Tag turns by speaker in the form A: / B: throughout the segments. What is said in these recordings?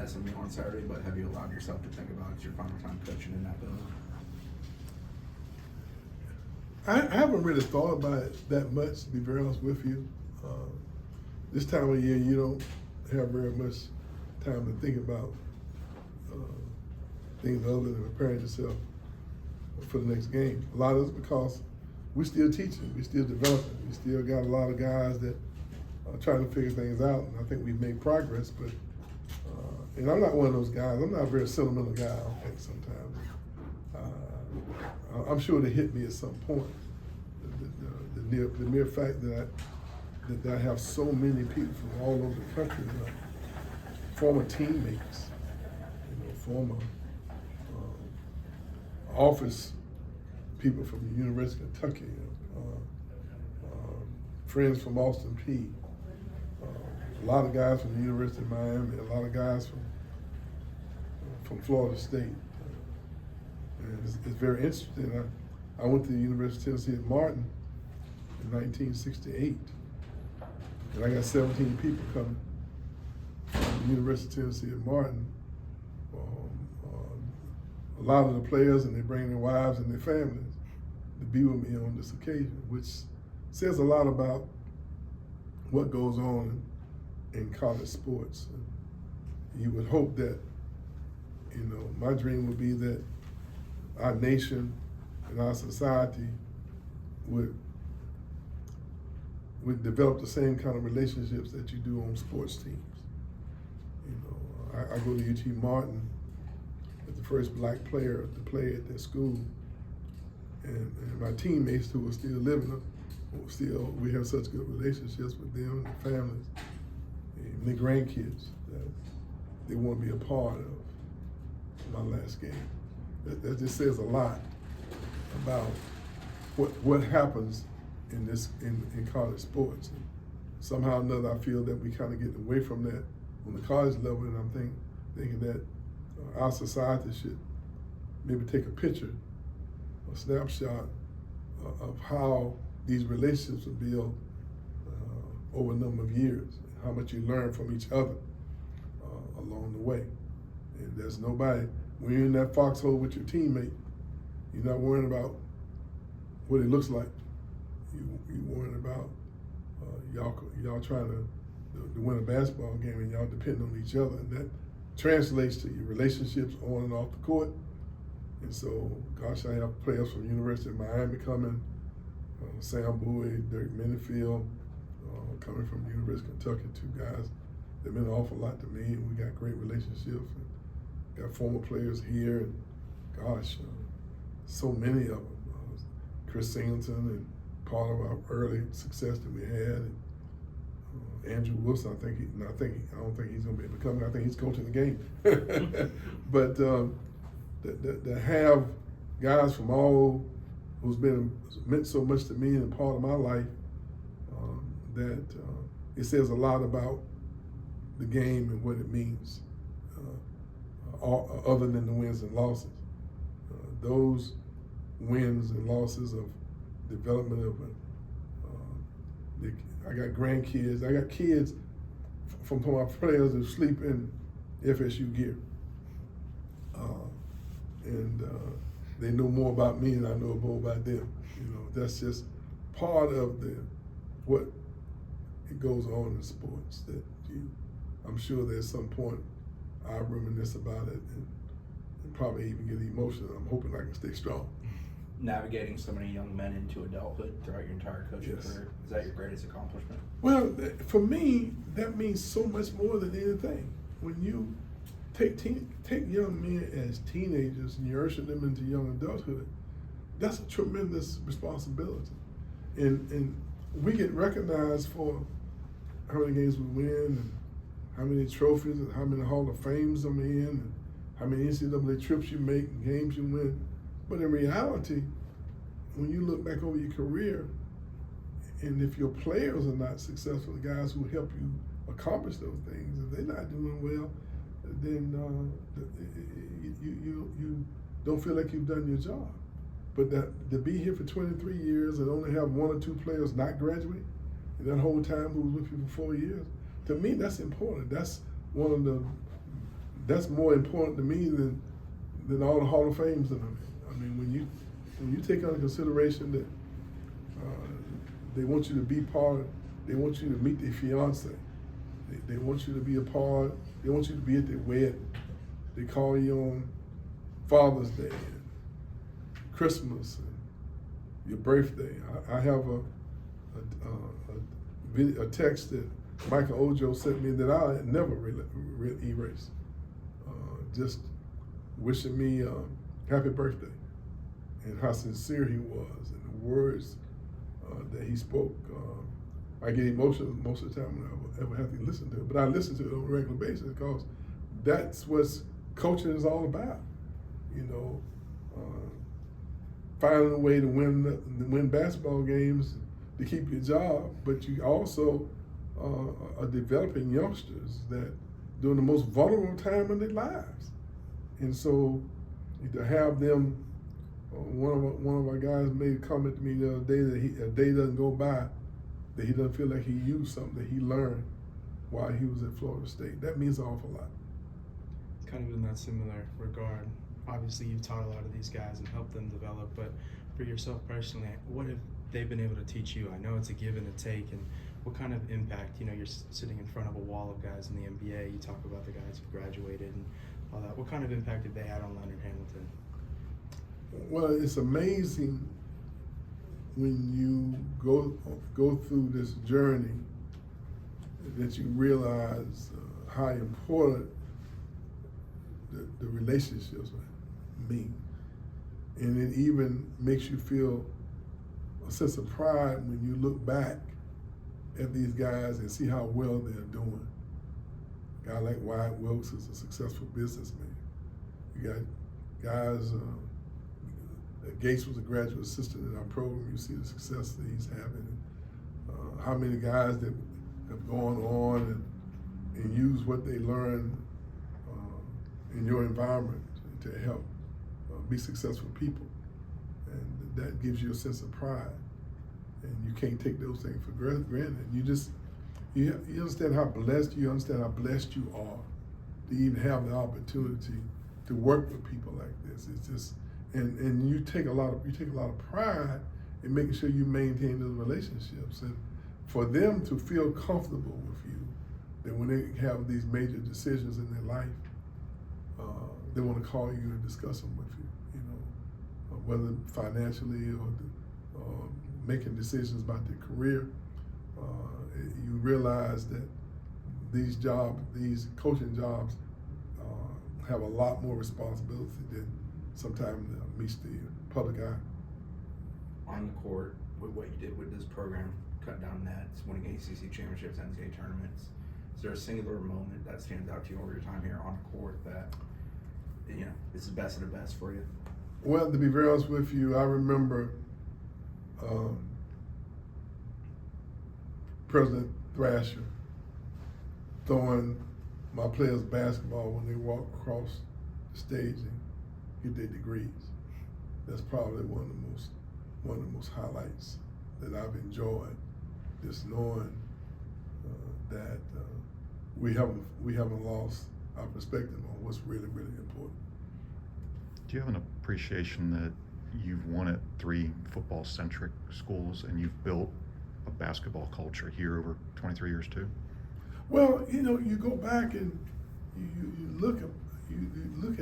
A: at SMU on Saturday, but have you allowed yourself to think about it's your final time coaching in that building?
B: I haven't really thought about it that much, to be very honest with you. This time of year, you don't have very much time to think about things other than preparing yourself for the next game. A lot of it's because we're still teaching, we're still developing, we still got a lot of guys that are trying to figure things out, and I think we've made progress, but and I'm not one of those guys, I'm not a very sentimental guy, I don't think sometimes. I'm sure they hit me at some point. The mere fact that I have so many people from all over the country, former teammates, former office people from the University of Kentucky, friends from Austin P, a lot of guys from the University of Miami, a lot of guys from Florida State. And it's very interesting. I went to the University of Tennessee at Martin in 1968, and I got 17 people coming from the University of Tennessee at Martin. A lot of the players, and they bring their wives and their families to be with me on this occasion, which says a lot about what goes on in college sports. And you would hope that, my dream would be that our nation and our society would develop the same kind of relationships that you do on sports teams. I go to UT Martin as the first black player to play at that school, and my teammates who are still living, we have such good relationships with them and their families and their grandkids that they want to be a part of my last game. That just says a lot about what happens in college sports. And somehow or another, I feel that we kind of get away from that on the college level, and I'm thinking that our society should maybe take a picture, a snapshot of how these relationships are built over a number of years, how much you learn from each other along the way. And there's nobody, when you're in that foxhole with your teammate, you're not worrying about what it looks like. You're worrying about y'all trying to win a basketball game, and y'all depend on each other. And that translates to your relationships on and off the court. And so, gosh, I have players from the University of Miami coming, Sam Bowie, Dirk Minifield, coming from the University of Kentucky, two guys that meant an awful lot to me, and we got great relationships. And got former players here, and gosh, so many of them. Chris Singleton, and part of our early success that we had. And, Andrew Wilson, I don't think he's going to be able to come. I think he's coaching the game. But to have guys from all who's meant so much to me and part of my life, that it says a lot about the game and what it means, other than the wins and losses. Those wins and losses of development of I got grandkids. I got kids from my players who sleep in FSU gear, and they know more about me than I know more about them. That's just part of what it goes on in sports. That I'm sure that at some point I'll reminisce about it and probably even get emotional. I'm hoping I can stay strong.
A: Navigating so many young men into adulthood throughout your entire coaching career, is that your greatest accomplishment?
B: Well, for me, that means so much more than anything. When you take young men as teenagers and you usher them into young adulthood, that's a tremendous responsibility. And we get recognized for how many games we win, and how many trophies, and how many Hall of Fames I'm in, and how many NCAA trips you make and games you win. But in reality, when you look back over your career, and if your players are not successful, the guys who help you accomplish those things, if they're not doing well, then you don't feel like you've done your job. But to be here for 23 years and only have one or two players not graduate, and that whole time who was with you for 4 years, to me that's important. That's one of the that's more important to me than all the Hall of Fames that I'm in. I mean, when you take under consideration that they want you to be part, they want you to meet their fiance, they want you to be a part, they want you to be at their wedding, they call you on Father's Day and Christmas and your birthday. I have a text that Michael Ojo sent me that I never erase. Just wishing me happy birthday, and how sincere he was, and the words that he spoke. I get emotional most of the time when I ever have to listen to it, but I listen to it on a regular basis because that's what coaching is all about. You know, finding a way to win basketball games to keep your job, but you also are developing youngsters that during the most vulnerable time in their lives. And so to have them, one of our guys made a comment to me the other day that a day doesn't go by that he doesn't feel like he used something that he learned while he was at Florida State. That means an awful lot.
C: Kind of in that similar regard, obviously you've taught a lot of these guys and helped them develop, but for yourself personally, what have they been able to teach you? I know it's a give and a take, and what kind of impact, you know, you're sitting in front of a wall of guys in the NBA, you talk about the guys who graduated and all that. What kind of impact have they had on Leonard Hamilton?
B: Well, it's amazing when you go through this journey that you realize how important the relationships mean. And it even makes you feel a sense of pride when you look back at these guys and see how well they're doing. A guy like Wyatt Wilkes is a successful businessman. You got guys, Gates was a graduate assistant in our program. You see the success that he's having. How many guys that have gone on and used what they learned in your environment to help be successful people. And that gives you a sense of pride. And you can't take those things for granted. You understand how blessed you are to even have the opportunity to work with people like this. It's just, and you take a lot of pride in making sure you maintain those relationships, and for them to feel comfortable with you, that when they have these major decisions in their life, they want to call you and discuss them with you. You know, whether financially or making decisions about their career. You realize that these coaching jobs have a lot more responsibility than sometimes meets the public eye.
A: On the court, with what you did with this program, cut down nets, winning ACC championships, NCAA tournaments, is there a singular moment that stands out to you over your time here on the court that, you know, is the best of the best for you?
B: Well, to be very honest with you, I remember President Thrasher throwing my players basketball when they walk across the stage and get their degrees. That's probably one of the most highlights that I've enjoyed, just knowing that we haven't lost our perspective on what's really, really important.
D: Do you have an appreciation that you've won at 3 football-centric schools and you've built a basketball culture here over 23 years too?
B: Well, you know, you go back and you look at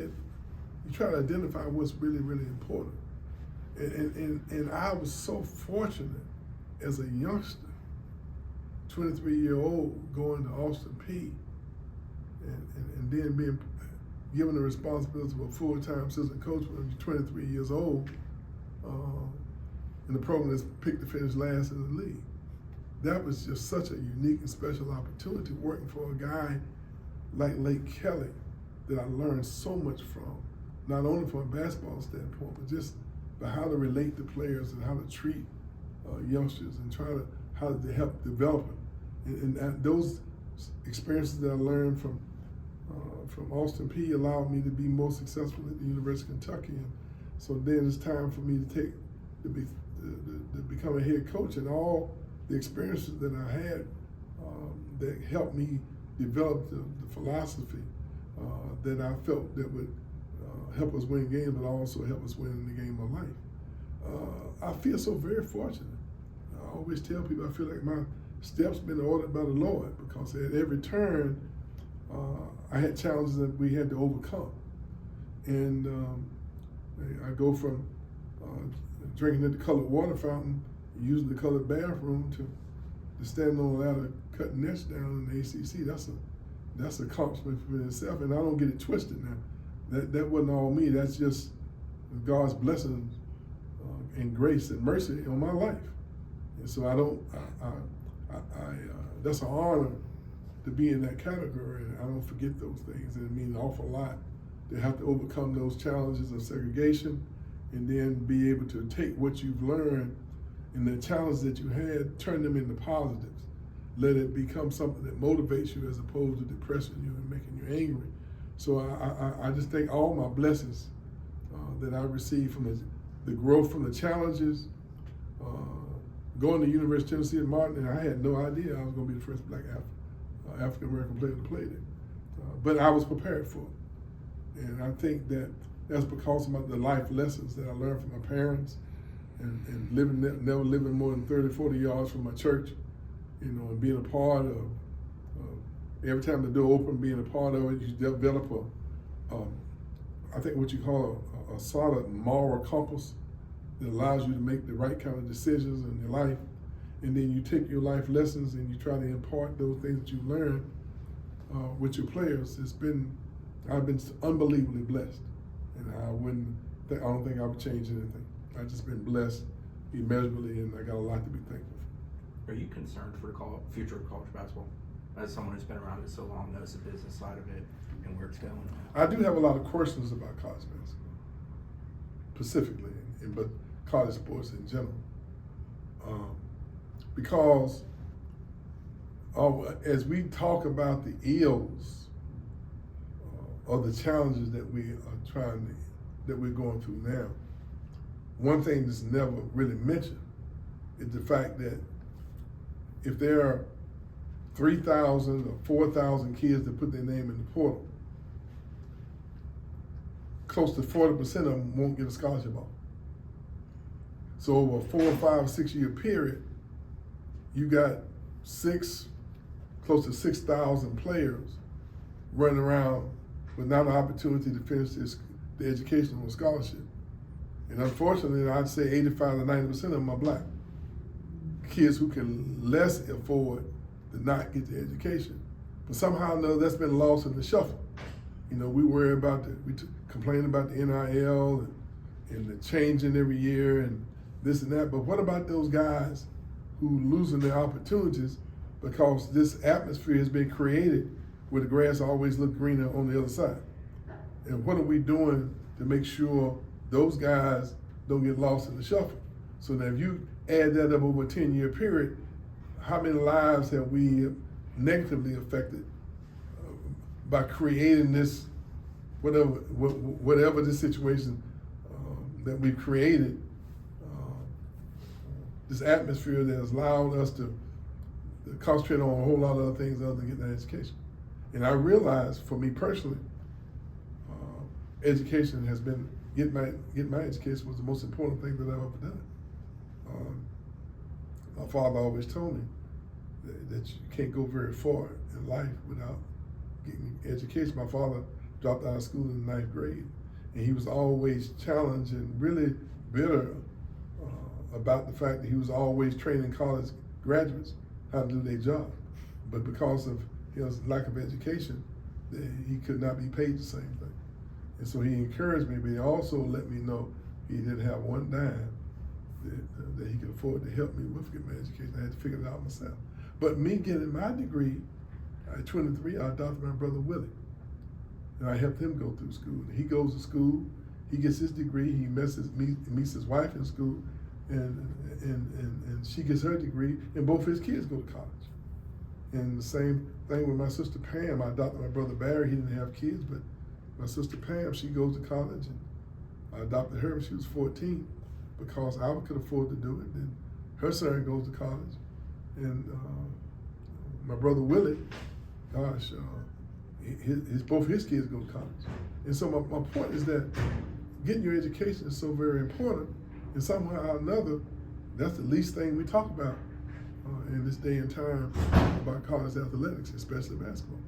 B: you try to identify what's really, really important. And I was so fortunate as a youngster, 23-year-old, going to Austin Peay and then being given the responsibility of a full-time assistant coach when you're 23 years old, in the program that's picked to finish last in the league. That was just such a unique and special opportunity, working for a guy like Lake Kelly that I learned so much from, not only from a basketball standpoint, but just by how to relate to players and how to treat youngsters and how to help develop them. And those experiences that I learned from Austin Peay allowed me to be more successful at the University of Kentucky. And so then it's time for me to become a head coach, and all the experiences that I had that helped me develop the philosophy that I felt that would help us win games, but also help us win in the game of life. I feel so very fortunate. I always tell people I feel like my steps been ordered by the Lord, because at every turn I had challenges that we had to overcome. And I go from drinking at the colored water fountain, using the colored bathroom, to standing on the ladder cutting nets down in the ACC. That's an accomplishment for itself, and I don't get it twisted now. That wasn't all me. That's just God's blessings and grace and mercy on my life. And so that's an honor to be in that category, and I don't forget those things. And it means an awful lot to have to overcome those challenges of segregation, and then be able to take what you've learned and the challenges that you had, turn them into positives. Let it become something that motivates you as opposed to depressing you and making you angry. So I just think all my blessings that I received from the growth from the challenges, going to the University of Tennessee at Martin, and I had no idea I was going to be the first black African American player to play there. But I was prepared for it. And I think that's because of the life lessons that I learned from my parents, and never living more than 30, 40 yards from my church, and being a part of every time the door opened, being a part of it, you develop I think what you call a solid moral compass that allows you to make the right kind of decisions in your life. And then you take your life lessons and you try to impart those things that you learn with your players. I've been unbelievably blessed, and I don't think I would change anything. I've just been blessed immeasurably, and I got a lot to be thankful for.
A: Are you concerned for the future of college basketball? As someone who's been around it so long, knows the business side of it and where it's going.
B: I do have a lot of questions about college basketball, specifically, but college sports in general, because as we talk about the ills or the challenges that we're going through now, one thing that's never really mentioned is the fact that if there are 3,000 or 4,000 kids that put their name in the portal, close to 40% of them won't get a scholarship offer. So over a 4, 5, 6 year period, you got close to 6,000 players running around without an opportunity to finish the education on a scholarship. And unfortunately, I'd say 85 to 90% of them are black. Kids who can less afford to not get the education. But somehow or another, that's been lost in the shuffle. We worry about we complain about the NIL and the changing every year and this and that. But what about those guys who losing their opportunities because this atmosphere has been created where the grass always looks greener on the other side? And what are we doing to make sure those guys don't get lost in the shuffle? So now if you add that up over a 10-year period, how many lives have we negatively affected by creating this, whatever the situation that we've created, this atmosphere that has allowed us to concentrate on a whole lot of other things other than getting that education. And I realized, for me personally, education has been, getting my education was the most important thing that I've ever done. My father always told me that you can't go very far in life without getting education. My father dropped out of school in the 9th grade, and he was always challenged and really bitter about the fact that he was always training college graduates how to do their job. But because of his lack of education, he could not be paid the same thing. And so he encouraged me, but he also let me know he didn't have one dime that he could afford to help me with getting my education. I had to figure it out myself. But me getting my degree, at 23, I adopted my brother Willie. And I helped him go through school. He goes to school, he gets his degree, he meets his wife in school, and she gets her degree, and both his kids go to college. And the same thing with my sister Pam. I adopted my brother Barry. He didn't have kids, but my sister Pam, she goes to college, and I adopted her when she was 14 because I could afford to do it. And her son goes to college, and my brother Willie, gosh, both his kids go to college. And so my point is that getting your education is so very important, and somehow or another, that's the least thing we talk about in this day and time about college athletics, especially basketball.